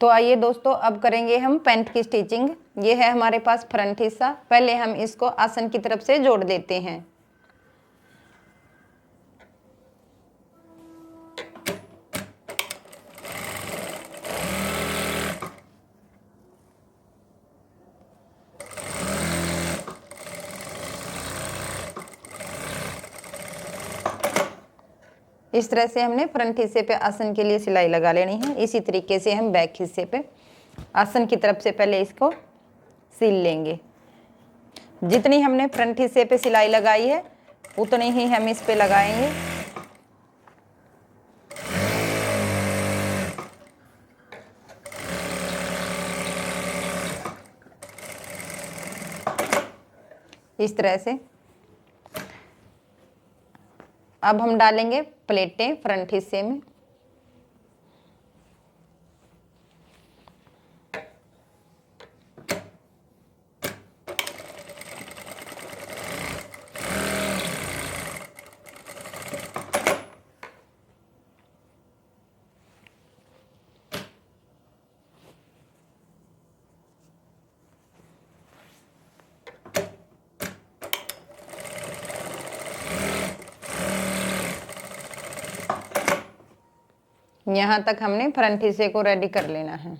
तो आइए दोस्तों, अब करेंगे हम पैंट की स्टिचिंग। ये है हमारे पास फ्रंट हिस्सा। पहले हम इसको आसन की तरफ से जोड़ देते हैं। इस तरह से हमने फ्रंट हिस्से पे आसन के लिए सिलाई लगा लेनी है। इसी तरीके से हम बैक हिस्से पे आसन की तरफ से पहले इसको सिल लेंगे। जितनी हमने फ्रंट हिस्से पे सिलाई लगाई है उतनी ही हम इस पे लगाएंगे। इस तरह से अब हम डालेंगे प्लेटें फ्रंट हिस्से में। यहाँ तक हमने फ्रंट हिस्से को रेडी कर लेना है।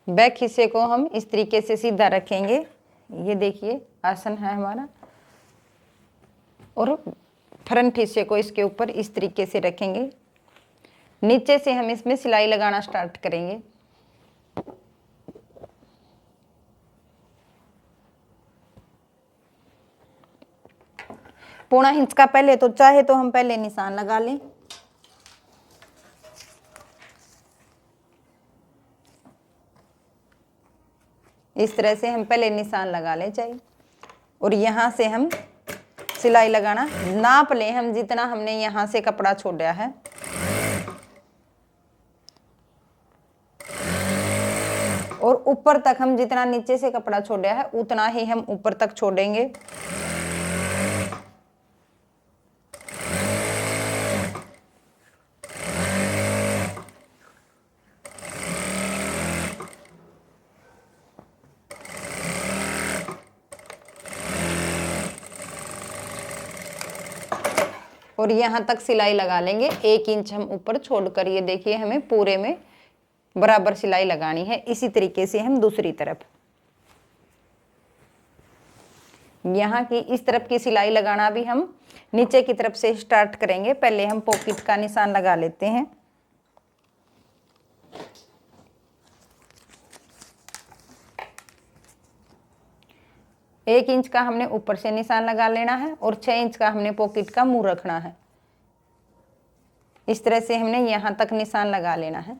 बैक हिस्से को हम इस तरीके से सीधा रखेंगे। ये देखिए आसन है हमारा, और फ्रंट हिस्से को इसके ऊपर इस तरीके से रखेंगे। नीचे से हम इसमें सिलाई लगाना स्टार्ट करेंगे। पौना इंच का पहले तो चाहे तो हम पहले निशान लगा लें। इस तरह से हम पहले निशान लगा लें चाहिए, और यहाँ से हम सिलाई लगाना नाप लें हम जितना हमने यहाँ से कपड़ा छोड़ा है। और ऊपर तक हम जितना नीचे से कपड़ा छोड़ा है उतना ही हम ऊपर तक छोड़ेंगे। और यहाँ तक सिलाई लगा लेंगे 1 इंच हम ऊपर छोड़कर। ये देखिए हमें पूरे में बराबर सिलाई लगानी है। इसी तरीके से हम दूसरी तरफ, यहाँ की इस तरफ की सिलाई लगाना भी हम नीचे की तरफ से स्टार्ट करेंगे। पहले हम पॉकेट का निशान लगा लेते हैं। एक इंच का हमने ऊपर से निशान लगा लेना है और 6 इंच का हमने पॉकेट का मुंह रखना है। इस तरह से हमने यहाँ तक निशान लगा लेना है।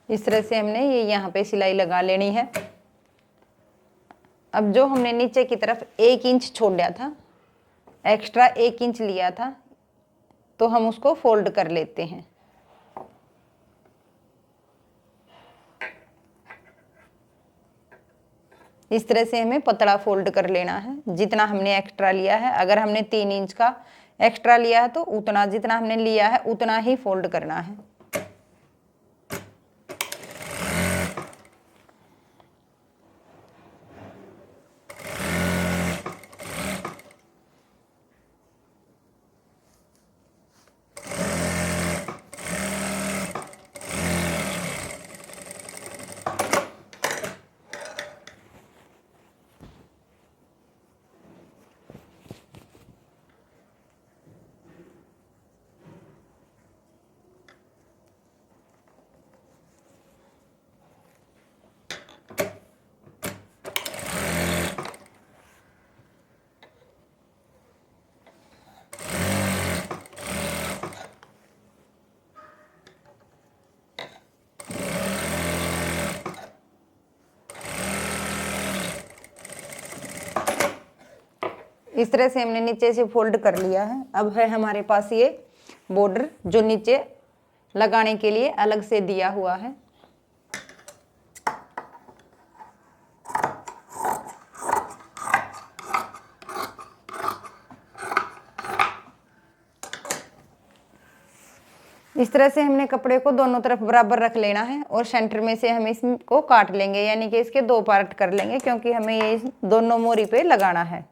इस तरह से हमने ये यहाँ पे सिलाई लगा लेनी है। अब जो हमने नीचे की तरफ 1 इंच छोड़ा था, एक्स्ट्रा 1 इंच लिया था, तो हम उसको फोल्ड कर लेते हैं। इस तरह से हमें पतला फोल्ड कर लेना है जितना हमने एक्स्ट्रा लिया है। अगर हमने 3 इंच का एक्स्ट्रा लिया है तो उतना, जितना हमने लिया है उतना ही फोल्ड करना है। इस तरह से हमने नीचे से फोल्ड कर लिया है। अब है हमारे पास ये बॉर्डर जो नीचे लगाने के लिए अलग से दिया हुआ है। इस तरह से हमने कपड़े को दोनों तरफ बराबर रख लेना है और सेंटर में से हम इसको काट लेंगे, यानी कि इसके 2 पार्ट कर लेंगे, क्योंकि हमें ये दोनों मोरी पे लगाना है।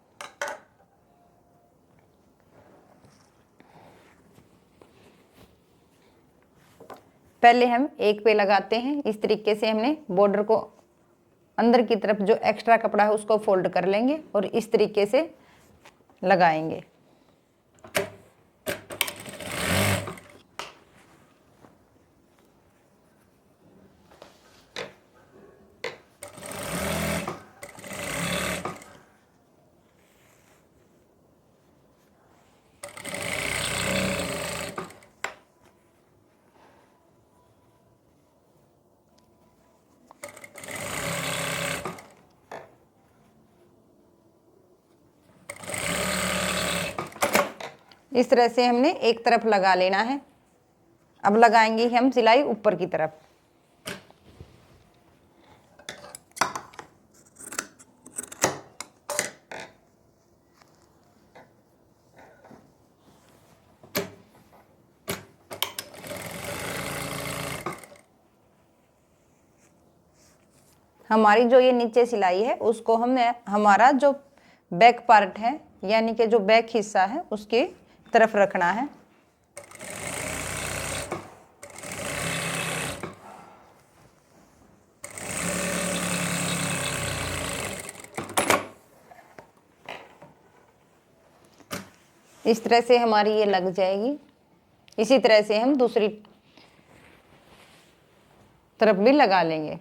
पहले हम एक पे लगाते हैं। इस तरीके से हमने बॉर्डर को अंदर की तरफ जो एक्स्ट्रा कपड़ा है उसको फोल्ड कर लेंगे और इस तरीके से लगाएंगे। इस तरह से हमने एक तरफ लगा लेना है। अब लगाएंगे हम सिलाई ऊपर की तरफ। हमारी जो ये नीचे सिलाई है उसको हमने हमारा जो बैक पार्ट है, यानी कि जो बैक हिस्सा है, उसकी तरफ रखना है। इस तरह से हमारी ये लग जाएगी। इसी तरह से हम दूसरी तरफ भी लगा लेंगे।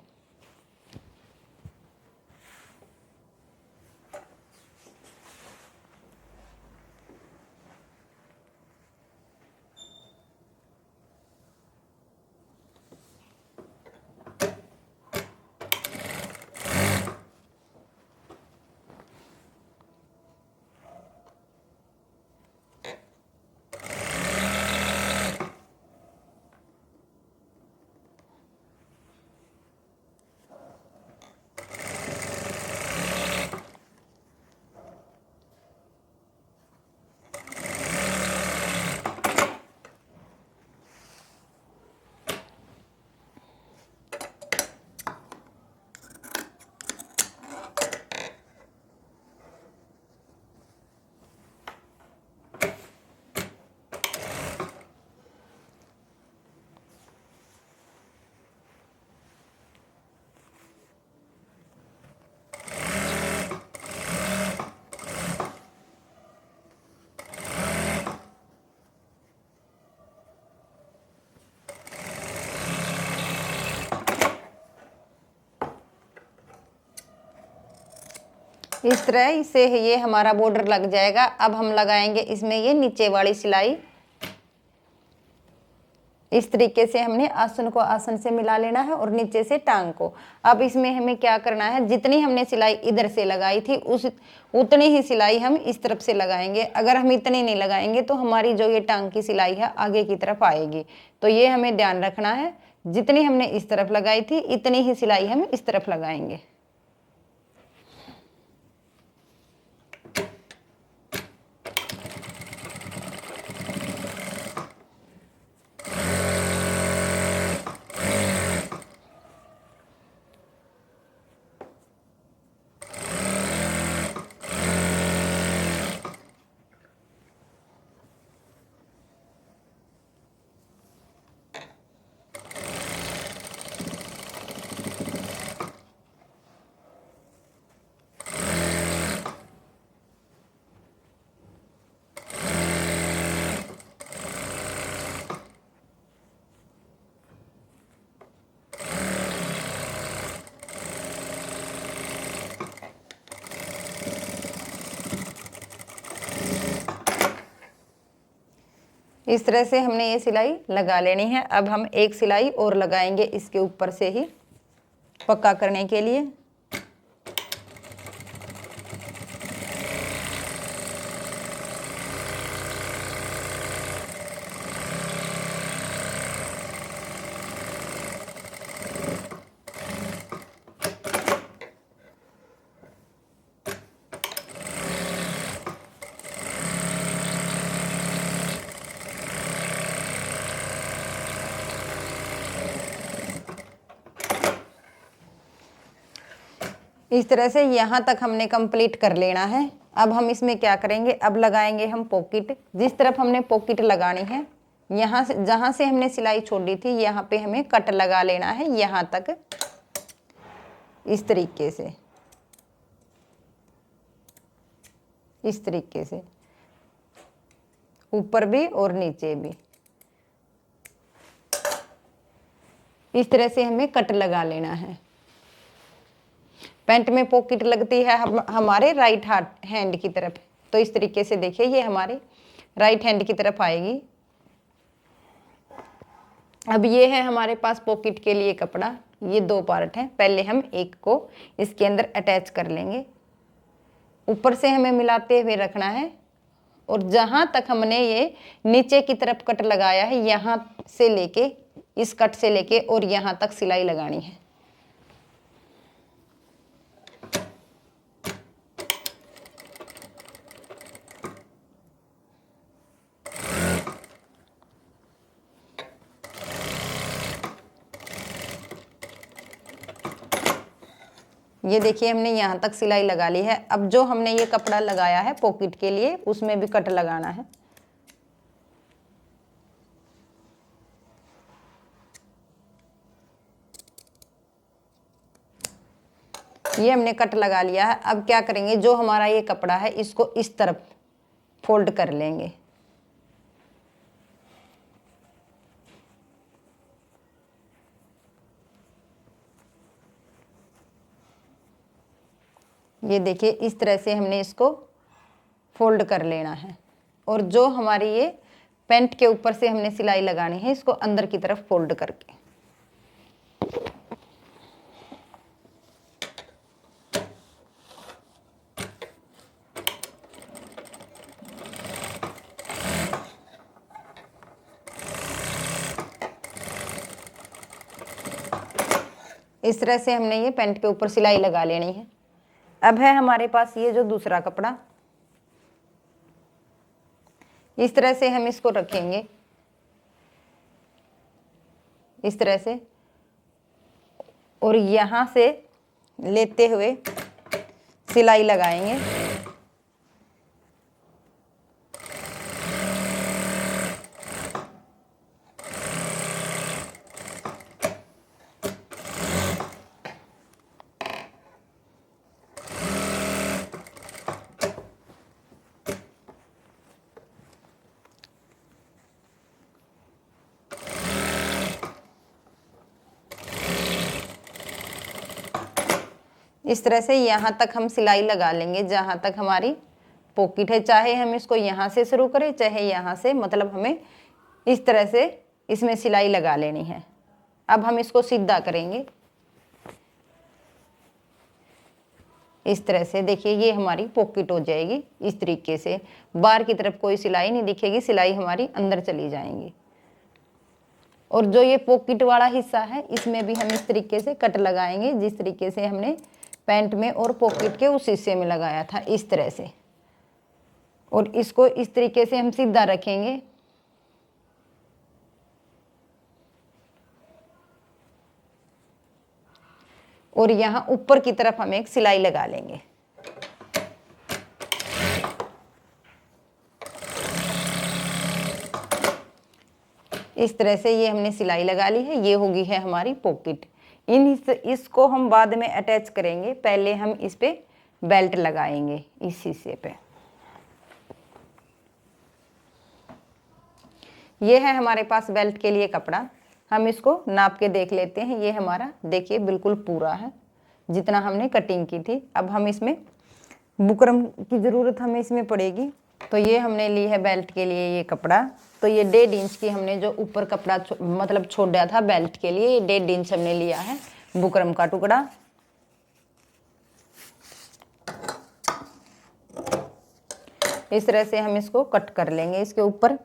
इस तरह से ये हमारा बॉर्डर लग जाएगा। अब हम लगाएंगे इसमें ये नीचे वाली सिलाई। इस तरीके से हमने आसन को आसन से मिला लेना है और नीचे से टांग को। अब इसमें हमें क्या करना है, जितनी हमने सिलाई इधर से लगाई थी उतनी ही सिलाई हम इस तरफ से लगाएंगे। अगर हम इतनी नहीं लगाएंगे तो हमारी जो ये टांग की सिलाई है आगे की तरफ आएगी। तो ये हमें ध्यान रखना है, जितनी हमने इस तरफ लगाई थी इतनी ही सिलाई हम इस तरफ लगाएंगे। इस तरह से हमने ये सिलाई लगा लेनी है। अब हम एक सिलाई और लगाएंगे इसके ऊपर से ही पक्का करने के लिए। इस तरह से यहाँ तक हमने कंप्लीट कर लेना है। अब हम इसमें क्या करेंगे, अब लगाएंगे हम पॉकेट। जिस तरफ हमने पॉकेट लगानी है, यहाँ से जहाँ से हमने सिलाई छोड़ी थी यहाँ पे हमें कट लगा लेना है, यहाँ तक इस तरीके से, इस तरीके से ऊपर भी और नीचे भी इस तरह से हमें कट लगा लेना है। पैंट में पॉकेट लगती है हमारे राइट हैंड की तरफ, तो इस तरीके से देखिए ये हमारे राइट हैंड की तरफ आएगी। अब ये है हमारे पास पॉकेट के लिए कपड़ा, ये दो पार्ट हैं। पहले हम एक को इसके अंदर अटैच कर लेंगे, ऊपर से हमें मिलाते हुए रखना है, और जहां तक हमने ये नीचे की तरफ कट लगाया है, यहां से लेके इस कट से लेके और यहां तक सिलाई लगानी है। ये देखिए हमने यहाँ तक सिलाई लगा ली है। अब जो हमने ये कपड़ा लगाया है पॉकेट के लिए, उसमें भी कट लगाना है। ये हमने कट लगा लिया है। अब क्या करेंगे, जो हमारा ये कपड़ा है इसको इस तरफ फोल्ड कर लेंगे। ये देखिए इस तरह से हमने इसको फोल्ड कर लेना है, और जो हमारी ये पैंट के ऊपर से हमने सिलाई लगानी है, इसको अंदर की तरफ फोल्ड करके इस तरह से हमने ये पैंट के ऊपर सिलाई लगा लेनी है। अब है हमारे पास ये जो दूसरा कपड़ा, इस तरह से हम इसको रखेंगे, इस तरह से, और यहाँ से लेते हुए सिलाई लगाएंगे। इस तरह से यहाँ तक हम सिलाई लगा लेंगे जहाँ तक हमारी पॉकेट है। चाहे हम इसको यहाँ से शुरू करें चाहे यहाँ से, मतलब हमें इस तरह से इसमें सिलाई लगा लेनी है। अब हम इसको सीधा करेंगे इस तरह से। देखिए ये हमारी पॉकेट हो जाएगी इस तरीके से, बाहर की तरफ कोई सिलाई नहीं दिखेगी, सिलाई हमारी अंदर चली जाएंगी। और जो ये पॉकेट वाला हिस्सा है इसमें भी हम इस तरीके से कट लगाएंगे, जिस तरीके से हमने पैंट में और पॉकेट के उस हिस्से में लगाया था, इस तरह से। और इसको इस तरीके से हम सीधा रखेंगे। और यहाँ ऊपर की तरफ हम एक सिलाई लगा लेंगे। इस तरह से ये हमने सिलाई लगा ली है। ये होगी है हमारी पॉकेट। इसको हम बाद में अटैच करेंगे, पहले हम इस पे बेल्ट लगाएंगे इस हिस्से पे। ये है हमारे पास बेल्ट के लिए कपड़ा। हम इसको नाप के देख लेते हैं। ये हमारा देखिए बिल्कुल पूरा है जितना हमने कटिंग की थी। अब हम इसमें बुकरम की ज़रूरत हमें इसमें पड़ेगी। तो ये हमने ली है बेल्ट के लिए ये कपड़ा। तो ये 1.5 इंच की हमने जो ऊपर कपड़ा मतलब छोड़ा था बेल्ट के लिए, ये 1.5 इंच हमने लिया है बुकरम का टुकड़ा। इस तरह से हम इसको कट कर लेंगे इसके ऊपर।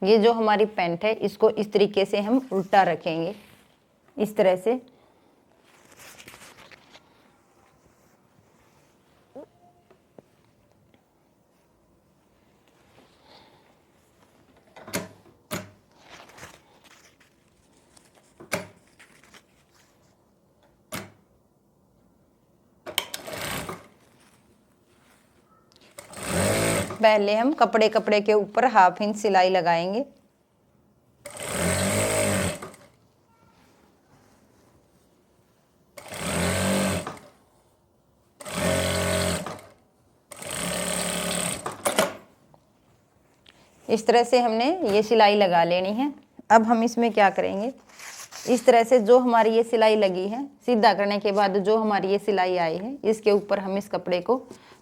ये जो हमारी पैंट है इसको इस तरीके से हम उल्टा रखेंगे, इस तरह से। पहले हम कपड़े के ऊपर 1/2 इंच सिलाई लगाएंगे। इस तरह से हमने ये सिलाई लगा लेनी है। अब हम इसमें क्या करेंगे, इस तरह से जो हमारी ये सिलाई लगी है, सीधा करने के बाद जो हमारी ये सिलाई आई है, इसके ऊपर हम इस कपड़े को,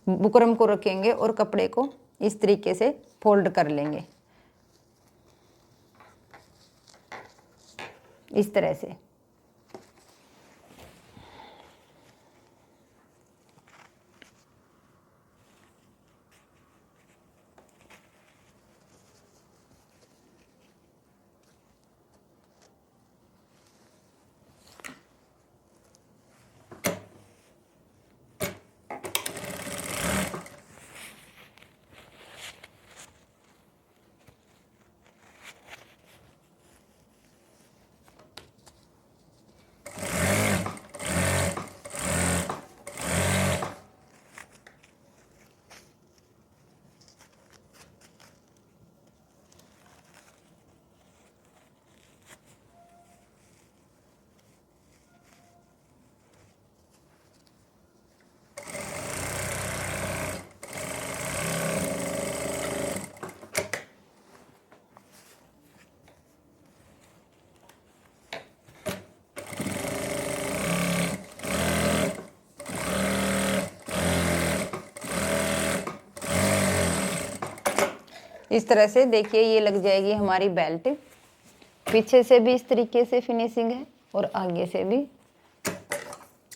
बुकरम को रखेंगे और कपड़े को इस तरीके से फोल्ड कर लेंगे, इस तरह से। इस तरह से देखिए ये लग जाएगी हमारी बेल्ट। पीछे से भी इस तरीके से फिनिशिंग है और आगे से भी।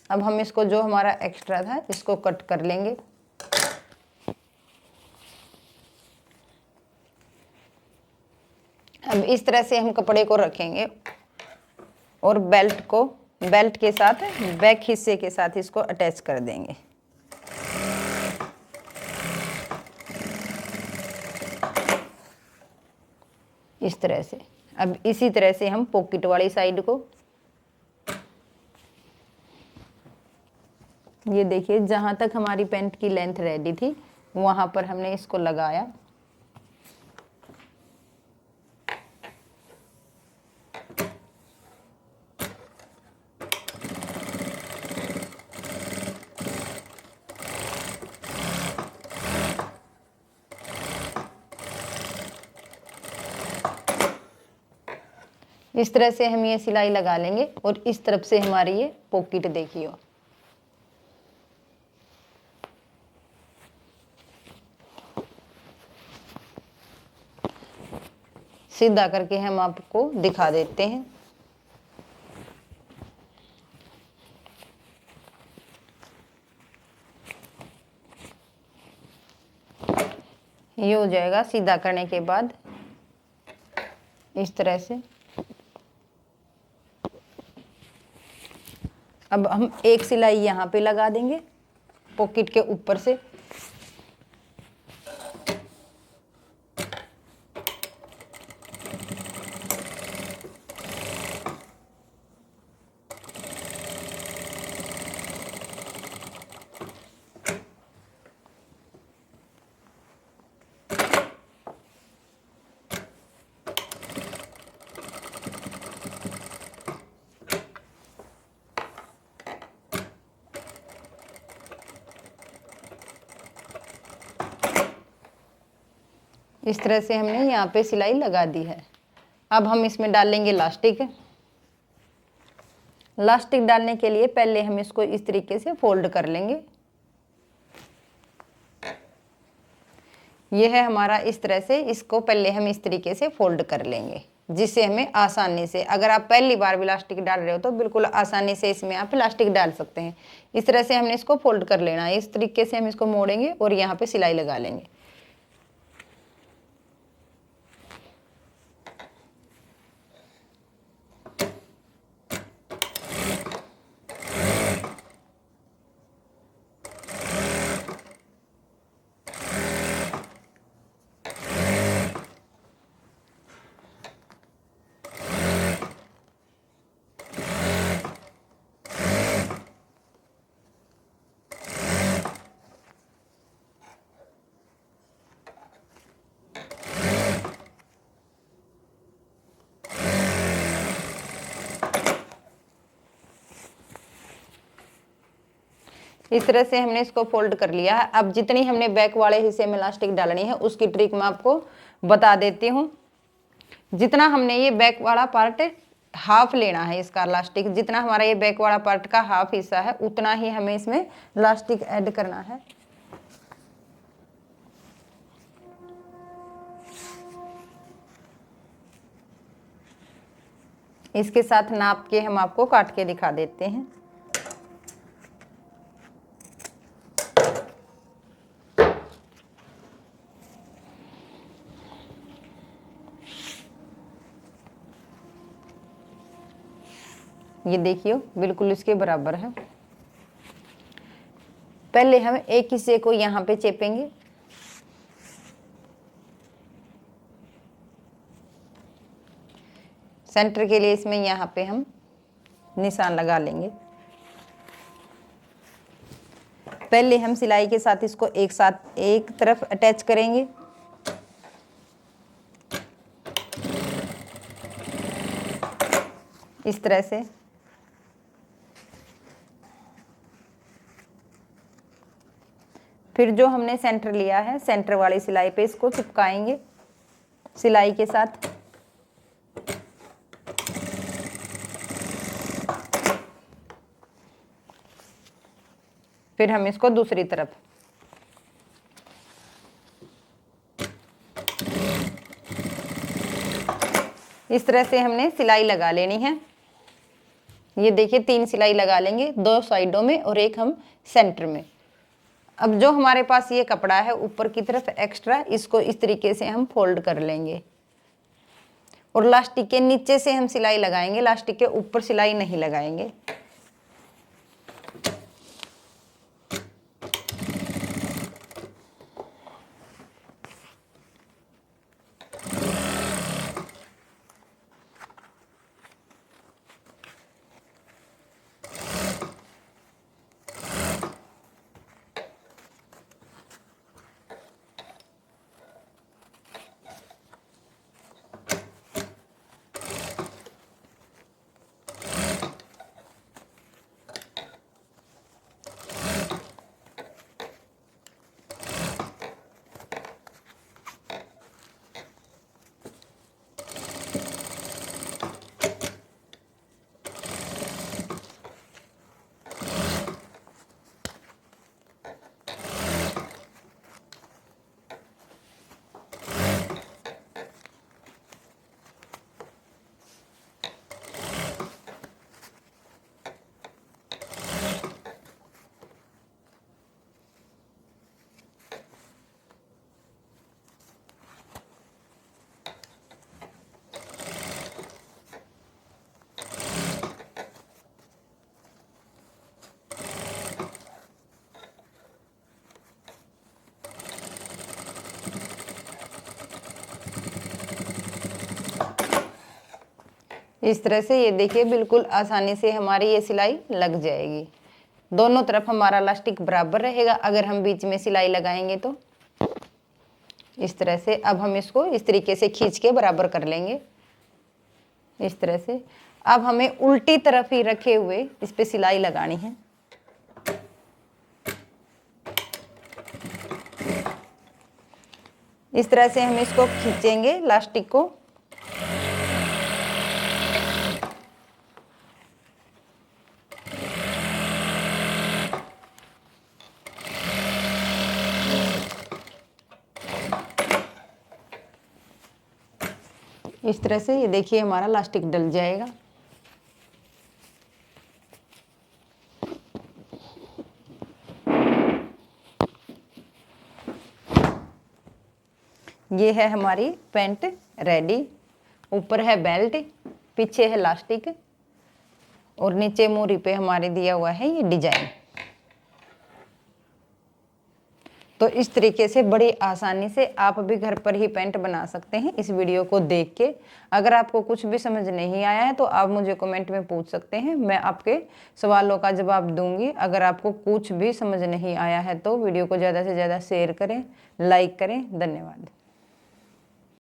अब हम इसको, जो हमारा एक्स्ट्रा था, इसको कट कर लेंगे। अब इस तरह से हम कपड़े को रखेंगे और बेल्ट को, बेल्ट के साथ बैक हिस्से के साथ इसको अटैच कर देंगे। इस तरह से। अब इसी तरह से हम पॉकेट वाली साइड को, ये देखिए जहां तक हमारी पैंट की लेंथ रेडी थी वहां पर हमने इसको लगाया। इस तरह से हम ये सिलाई लगा लेंगे और इस तरफ से हमारी ये पॉकेट देखिए, सीधा करके हम आपको दिखा देते हैं। ये हो जाएगा सीधा करने के बाद इस तरह से। अब हम एक सिलाई यहाँ पे लगा देंगे पॉकेट के ऊपर से। इस तरह से हमने यहाँ पे सिलाई लगा दी है। अब हम इसमें डालेंगे लास्टिक। लास्टिक डालने के लिए पहले हम इसको इस तरीके से फोल्ड कर लेंगे। यह है हमारा इस तरह से, इसको पहले हम इस तरीके से फोल्ड कर लेंगे जिससे हमें आसानी से, अगर आप पहली बार भी इलास्टिक डाल रहे हो तो बिल्कुल आसानी से इसमें आप इलास्टिक डाल सकते हैं। इस तरह से हमने इसको फोल्ड कर लेना है। इस तरीके से हम इसको मोड़ेंगे और यहाँ पे सिलाई लगा लेंगे। इस तरह से हमने इसको फोल्ड कर लिया है। अब जितनी हमने बैक वाले हिस्से में इलास्टिक डालनी है उसकी ट्रिक मैं आपको बता देती हूँ। जितना हमने ये बैक वाला पार्ट हाफ लेना है इसका इलास्टिक, जितना हमारा ये बैक वाला पार्ट का हाफ हिस्सा है उतना ही हमें इसमें इलास्टिक ऐड करना है। इसके साथ नाप के हम आपको काट के दिखा देते हैं। ये देखिए बिल्कुल इसके बराबर है। पहले हम एक हिस्से को यहाँ पे चेपेंगे, सेंटर के लिए इसमें यहाँ पे हम निशान लगा लेंगे। पहले हम सिलाई के साथ इसको एक साथ एक तरफ अटैच करेंगे, इस तरह से। फिर जो हमने सेंटर लिया है सेंटर वाली सिलाई पे इसको चिपकाएंगे सिलाई के साथ। फिर हम इसको दूसरी तरफ इस तरह से हमने सिलाई लगा लेनी है। ये देखिए 3 सिलाई लगा लेंगे, 2 साइडों में और एक हम सेंटर में। अब जो हमारे पास ये कपड़ा है ऊपर की तरफ एक्स्ट्रा, इसको इस तरीके से हम फोल्ड कर लेंगे और इलास्टिक के नीचे से हम सिलाई लगाएंगे, इलास्टिक के ऊपर सिलाई नहीं लगाएंगे। इस तरह से ये देखिए बिल्कुल आसानी से हमारी ये सिलाई लग जाएगी। दोनों तरफ हमारा इलास्टिक बराबर रहेगा अगर हम बीच में सिलाई लगाएंगे तो। इस तरह से अब हम इसको इस तरीके से खींच के बराबर कर लेंगे इस तरह से। अब हमें उल्टी तरफ ही रखे हुए इस पे सिलाई लगानी है। इस तरह से हम इसको खींचेंगे इलास्टिक को। इस तरह से ये देखिए हमारा इलास्टिक डल जाएगा। ये है हमारी पैंट रेडी। ऊपर है बेल्ट, पीछे है इलास्टिक और नीचे मोरी पे हमारे दिया हुआ है ये डिजाइन। तो इस तरीके से बड़ी आसानी से आप भी घर पर ही पैंट बना सकते हैं इस वीडियो को देख के। अगर आपको कुछ भी समझ नहीं आया है तो आप मुझे कमेंट में पूछ सकते हैं, मैं आपके सवालों का जवाब दूंगी। अगर आपको कुछ भी समझ नहीं आया है तो वीडियो को ज़्यादा से ज़्यादा शेयर करें, लाइक करें। धन्यवाद।